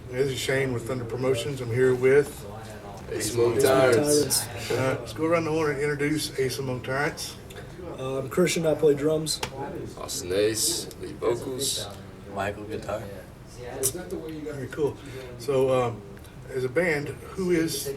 This is Shane with Thunder Promotions. I'm here with Ace Among Tyrants. Let's go around the horn and introduce Ace Among Tyrants. I'm Christian, I play drums. Austin Ace, lead vocals. Michael, guitar. Very cool. So, as a band, who is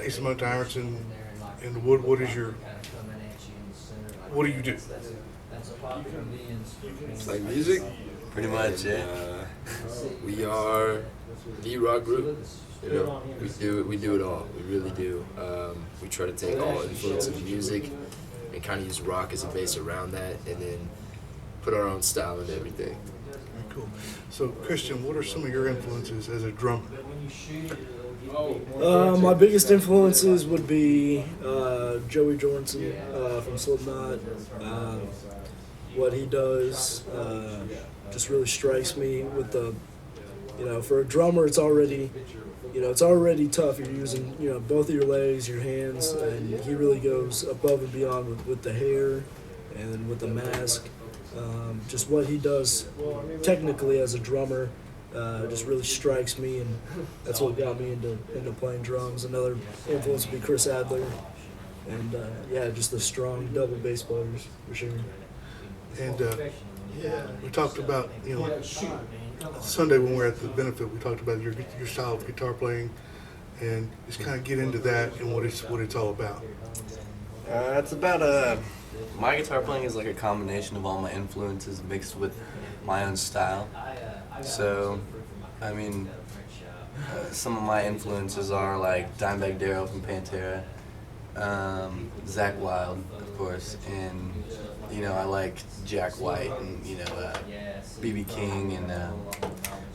Ace Among Tyrants, and what is your, what do you do? Play music. Pretty much, yeah. We are the rock group. You know, we do it all. We really do. We try to take all influence of music and kind of use rock as a base around that, and then put our own style into everything. Very cool. So, Christian, what are some of your influences as a drummer? My biggest influences would be Joey Jorgensen from Slipknot. What he does just really strikes me with the, for a drummer, it's already tough. You're using, both of your legs, your hands, and he really goes above and beyond with the hair and with the mask. Just what he does technically as a drummer just really strikes me, and that's what got me into playing drums. Another influence would be Chris Adler, and just the strong double bass players for sure. And we talked about, Sunday when we were at the benefit, we talked about your style of guitar playing, and just kind of get into that and what it's all about. It's about my guitar playing is like a combination of all my influences mixed with my own style. So, I mean, some of my influences are like Dimebag Darrell from Pantera, Zakk Wylde, of course, and I like Jack White and B.B. King and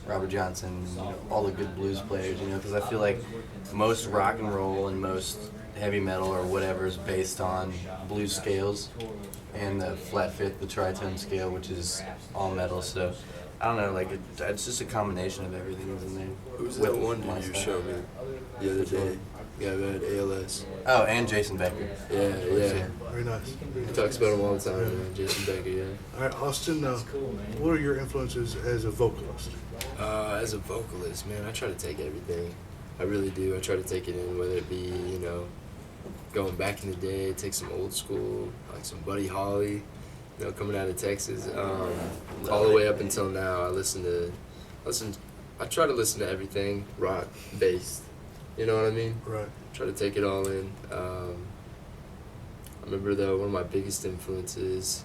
Robert Johnson, all the good blues players, because I feel like most rock and roll and most heavy metal or whatever is based on blues scales and the flat fifth, the tritone scale, which is all metal. So I don't know, it's just a combination of everything that's in there. Who's that one dude you showed me the other day? Yeah, who had ALS. Oh, and Jason Becker. Yeah. Very nice. He talks about him all the time, Jason Becker, yeah. All right, Austin, what are your influences as a vocalist? As a vocalist, man, I try to take everything. I really do. I try to take it in, whether it be, going back in the day, take some old school, like some Buddy Holly, coming out of Texas, all the way up until now. I try to listen to everything rock based. You know what I mean? Right. Try to take it all in. I remember though, one of my biggest influences,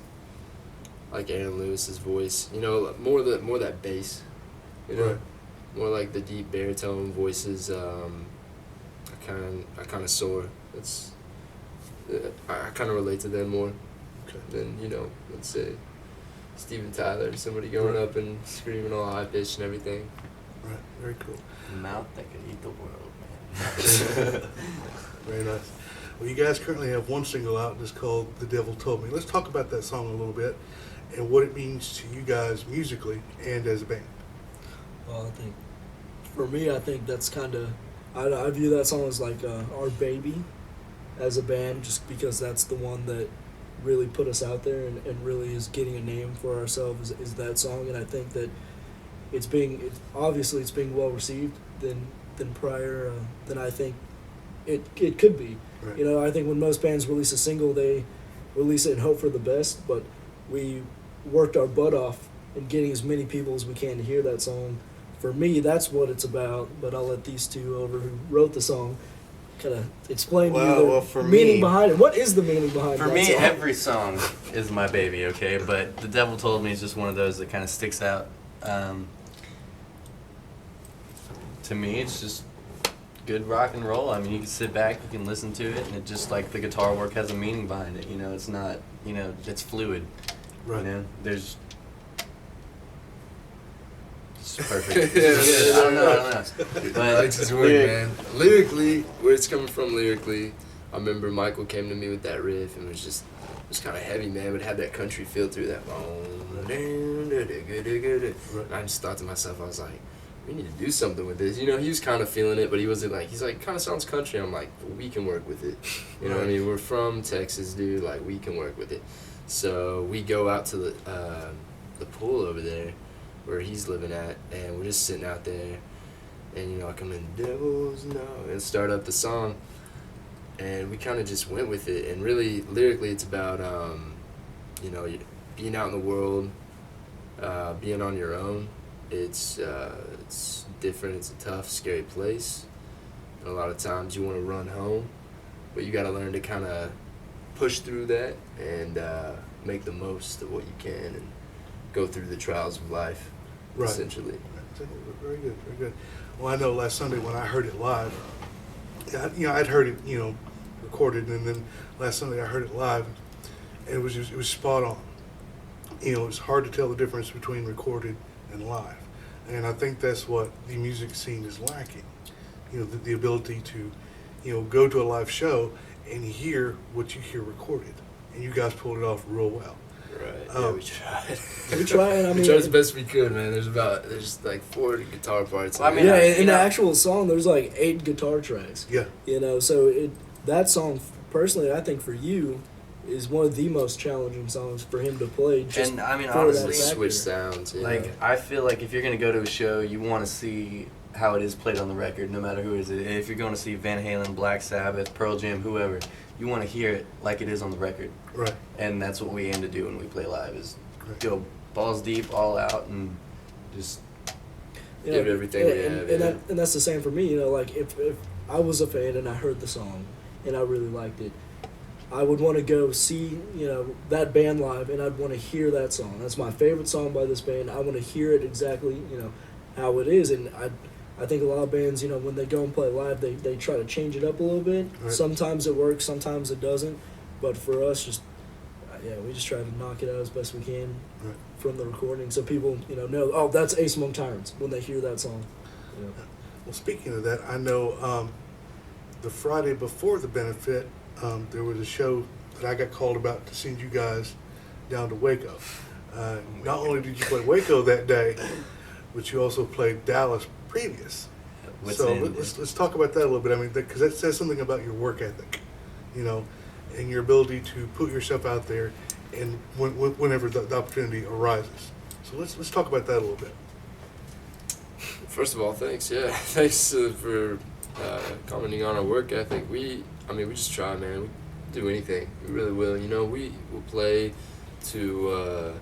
like Aaron Lewis's voice. More that bass. Right. More like the deep baritone voices. I kind of soar. I kind of relate to them more than let's say Steven Tyler or somebody going up and screaming all high pitched and everything. Right. Very cool. The mouth that could eat the world, man. Very nice. Well, you guys currently have one single out that's called "The Devil Told Me." Let's talk about that song a little bit and what it means to you guys musically and as a band. Well, for me, that's kind of, I view that song as like our baby as a band, just because that's the one that really put us out there and really is getting a name for ourselves is that song. And I think that it's being well received than prior than I think it could be. Right. I think when most bands release a single, they release it and hope for the best, but we worked our butt off in getting as many people as we can to hear that song. For me, that's what it's about, but I'll let these two over who wrote the song kind of explain to you the meaning behind it. What is the meaning behind it? For me, every song is my baby, okay? But The Devil Told Me is just one of those that kind of sticks out. To me, it's just good rock and roll. I mean, you can sit back, you can listen to it, and it just, like, the guitar work has a meaning behind it. It's not, it's fluid. Right. There's... It's perfect. I don't know. But I like his work, man. Lyrically, where it's coming from lyrically, I remember Michael came to me with that riff and it was kind of heavy, man, but it had that country feel through that. And I just thought to myself, I was like, we need to do something with this. He was kind of feeling it, but he wasn't like, he's like, kind of sounds country. I'm like, well, we can work with it. You know what I mean? We're from Texas, dude. Like, we can work with it. So we go out to the pool over there where he's living at, and we're just sitting out there, and I come in, Devil's No, and start up the song, and we kind of just went with it. And really, lyrically, it's about being out in the world, being on your own. It's different. It's a tough, scary place, and a lot of times you want to run home, but you got to learn to kind of push through that and make the most of what you can and go through the trials of life, Right. essentially. Very good, very good. Well, I know last Sunday when I heard it live, I'd heard it, recorded, and then last Sunday I heard it live, and it was spot on. It's hard to tell the difference between recorded and live, and I think that's what the music scene is lacking. The ability to, go to a live show and hear what you hear recorded, and you guys pulled it off real well. Right. We tried. We tried. I mean, We tried as best we could, man. There's like 4 guitar parts. Well, I mean, yeah, you in the know- actual song, there's like 8 guitar tracks. Yeah, So that song, personally, I think for you, is one of the most challenging songs for him to play. Just And I mean, for honestly, that factor. switch sounds. Yeah. like I feel like if you're gonna go to a show, you want to see how it is played on the record, no matter who it is. If you're going to see Van Halen, Black Sabbath, Pearl Jam, whoever, you want to hear it like it is on the record, right. and that's what we aim to do when we play live: is Right. go balls deep, all out, and just Give it everything we and, have, and, yeah. and that's the same for me. Like if I was a fan and I heard the song and I really liked it, I would want to go see that band live, and I'd want to hear that song. That's my favorite song by this band. I want to hear it exactly how it is, and I think a lot of bands, when they go and play live, they try to change it up a little bit. Right. Sometimes it works, sometimes it doesn't. But for us, we just try to knock it out as best we can Right. from the recording, so people know, oh, that's Ace Among Tyrants when they hear that song. Well, speaking of that, I know the Friday before the benefit, there was a show that I got called about to send you guys down to Waco. Not only did you play Waco that day, but you also played Dallas previous. Let's talk about that a little bit. I mean, because that says something about your work ethic, and your ability to put yourself out there, and whenever the opportunity arises. So let's talk about that a little bit. First of all, thanks. Yeah, thanks for commenting on our work ethic. We just try, man. We do anything. We really will. We will play to.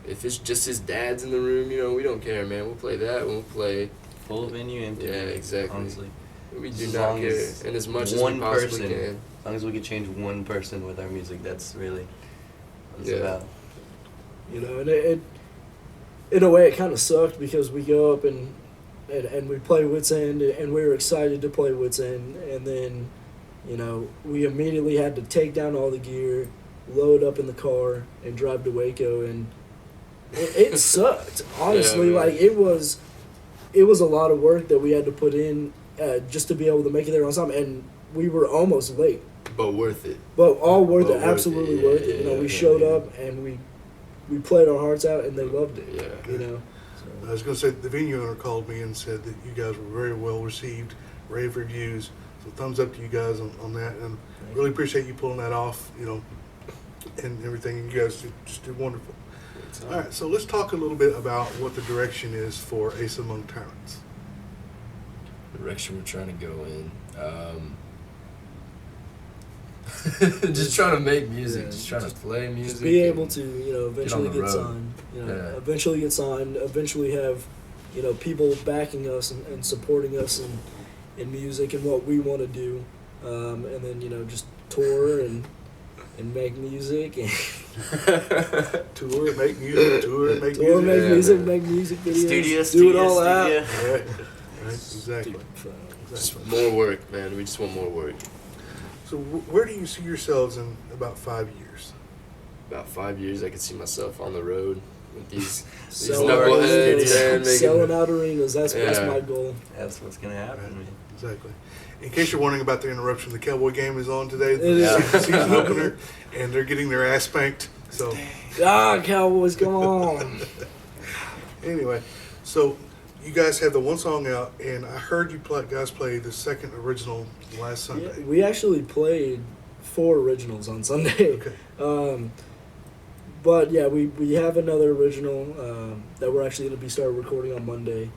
If it's just his dad's in the room, we don't care, man. We'll play that. We'll play. full venue, empty. Yeah, venue, exactly. Honestly, We do As not long care, as and as much as one we possibly person- can. as long as we can change one person with our music, that's really what it's Yeah. about. And it in a way it kind of sucked because we go up and we play Wits End, and we were excited to play Wits End, and then we immediately had to take down all the gear, load up in the car, and drive to Waco, and it sucked. Honestly, Yeah, man. like it was a lot of work that we had to put in just to be able to make it there on time, and we were almost late. But worth it. But all worth But it, worth it, absolutely yeah, worth it. yeah, We yeah, showed yeah. up and we played our hearts out, and they loved it. Yeah. I was going to say, the venue owner called me and said that you guys were very well received, rave reviews. So thumbs up to you guys on that, and really appreciate you pulling that off, and everything. You guys just did wonderful. All right, so let's talk a little bit about what the direction is for Ace Among Tyrants. Direction we're trying to go in. Just trying to make music. Yeah, just trying to play music. Just be and- able to, eventually the get road. signed. Yeah. Eventually get signed. Eventually have, people backing us and supporting us in music and what we want to do, and then just tour and make music and Tour, make music, tour, make tour, music. make Yeah. music, make music videos, Studio, do it all out. Right, exactly. Just more work, man. We just want more work. So where do you see yourselves in about 5 years? About 5 years, I could see myself on the road with these Selling knuckleheads, arenas, man. selling out arenas. That's Yeah. my goal. That's what's gonna happen. Right. Man. Exactly. In case you're wondering about the interruption, the Cowboy game is on today. The It is. season opener, and they're getting their ass spanked. So Cowboys, come on. anyway, so you guys have the one song out, and I heard you guys play the second original last Yeah, Sunday. we actually played 4 originals on Sunday. Okay. But yeah, we have another original that we're actually going to be starting recording on Monday.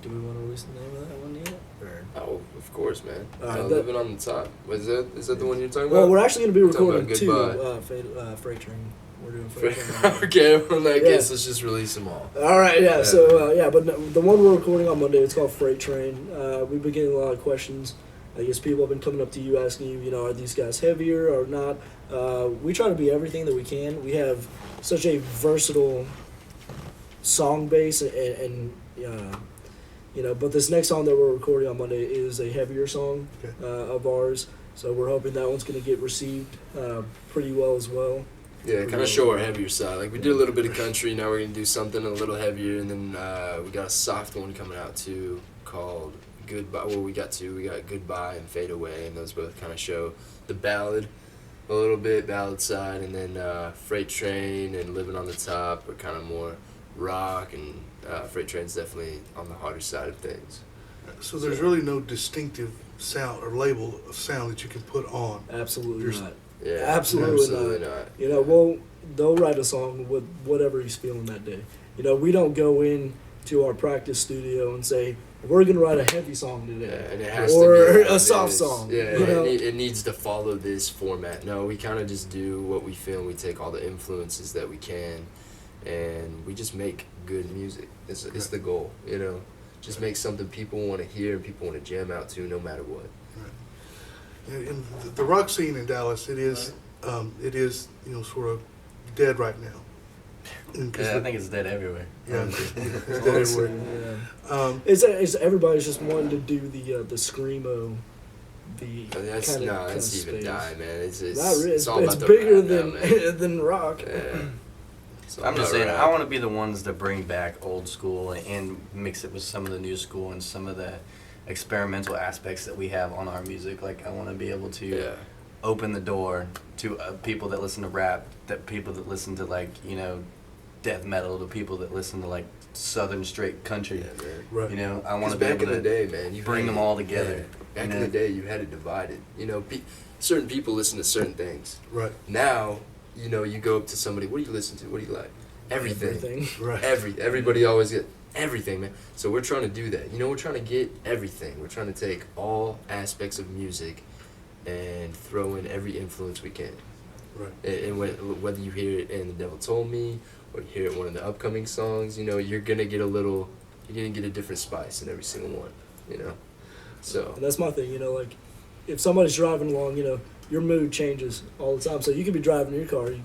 Do we want to release the name of that one yet? Or? Oh, of course, man. That- Living on the Top. Is that the one you're talking Well, about? we're actually going to be Talking recording about two Freight Train. We're doing Freight Train. Okay, well, in that Yeah. case, let's just release them all. All right, yeah. Yeah. So but no, the one we're recording on Monday, it's called Freight Train. We've been getting a lot of questions. I guess people have been coming up to you asking you, are these guys heavier or not? We try to be everything that we can. We have such a versatile song base, and but this next song that we're recording on Monday is a heavier song Okay. of ours. So we're hoping that one's going to get received pretty well as well. Yeah, kind of show our heavier side. Like, we did a little bit of country, now we're going to do something a little heavier, and then we got a soft one coming out, too, called Goodbye. Well, we got Goodbye and Fade Away, and those both kind of show the ballad a little bit, ballad side, and then Freight Train and Living on the Top are kind of more rock, and Freight Train's definitely on the harder side of things. So there's really no distinctive sound or label of sound that you can put on. Absolutely Yours- not. Yeah, Absolutely not. They'll write a song with whatever he's feeling that day. We don't go in to our practice studio and say, we're going to write a heavy song Yeah, today. and it has Or to be like a soft this. song, Yeah, you know? it needs to follow this format. No, we kind of just do what we feel. We take all the influences that we can, and we just make good music. It's the goal, Just make something people want to hear and people want to jam out to, no matter what. In the rock scene in Dallas, it is sort of dead right now. Yeah, I think it's dead everywhere. Yeah, it's dead everywhere. Yeah. It's everybody's just wanting to do the screamo, the That's kind no, of that's even space. die, man. It's Not really. it's all It's about the bigger rap than now, man. than rock. Yeah. It's all I'm just about saying, rap. I want to be the ones that bring back old school and mix it with some of the new school and some of the experimental aspects that we have on our music. Like, I want to be able to Yeah. open the door to people that listen to rap, that people that listen to, like, death metal, to people that listen to, like, southern straight country. Yeah, man. Right. I want 'Cause to be back able in the to day, man, you bring had them it- all together. yeah. Back you in know? the day, you had it divided. Certain people listen to certain things. Right. Now, you go up to somebody. What do you listen to? What do you like? Everything. Right. Everybody always get everything, man. So we're trying to do that. We're trying to get everything. We're trying to take all aspects of music and throw in every influence we can. Right. And whether you hear it in The Devil Told Me or you hear it in one of the upcoming songs, you're gonna get a different spice in every single one. So And that's my thing, like, if somebody's driving along, your mood changes all the time. So you could be driving in your car, you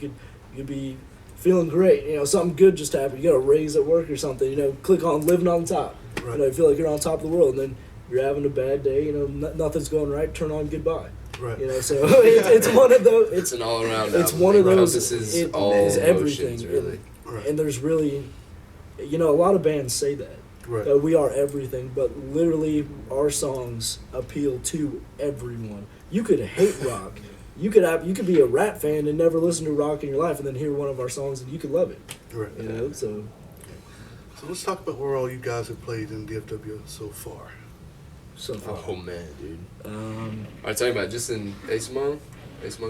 could be feeling great, something good just happened, you got a raise at work or something, click on Living on Top. Right. You feel like you're on top of the world, and then you're having a bad day, nothing's going right, turn on Goodbye. Right. So it's one of those. it's an all around. It's one of those. Encompasses It all is emotions, everything, really. Right. and there's really, a lot of bands say that. Right. That we are everything, but literally our songs appeal to everyone. You could hate rock. You could be a rap fan and never listen to rock in your life, and then hear one of our songs and you could love it. Right. So So let's talk about where all you guys have played in DFW so far. far. Oh man, dude. Um, Are you talking about just in Ace Among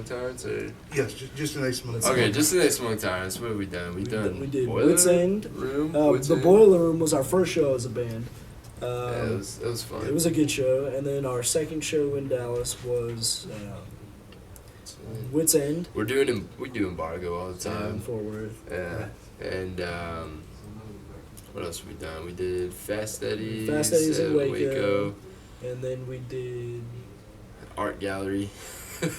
Tyrants, or? Yes, just an Ace Among Let's Okay, Tyrants. just in Ace Among Tyrants. What have we done? we did Boiler Wits End. Room. Wits The End? Boiler Room was our first show as a band. Yeah, it was fun. It was a good show, and then our second show in Dallas was Wits End We do embargo all the in time. Fort Worth. Yeah, and what else have we done? We did Fast Eddie's, Fast Eddie's in Waco, Waco. And then we did, Art Gallery.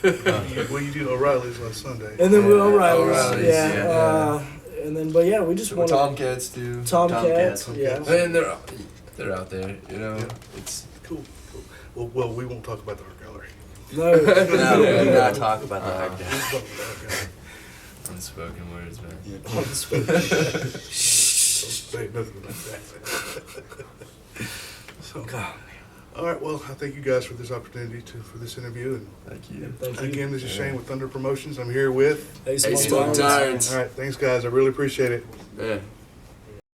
Well, you do O'Reilly's last Sunday. and then we Yeah, O'Reilly's, O'Reilly's, yeah. And then, but yeah, we just want Tomcats too. Tomcats, Tomcats. yeah. And they're out there, Yeah. It's Cool. Well, we won't talk about the art gallery. No, No, we do not talk about the Uh-huh. art We'll gallery. talk about the art gallery. unspoken words, man. Say nothing like that. So, all right. Well, I thank you guys for this opportunity for this interview. And Thank you. Thank you. again, this is Shane with Thunder Promotions. I'm here with. Ace Ace Among Among Tyrants. Tyrants. All right. Thanks, guys. I really appreciate it. Yeah.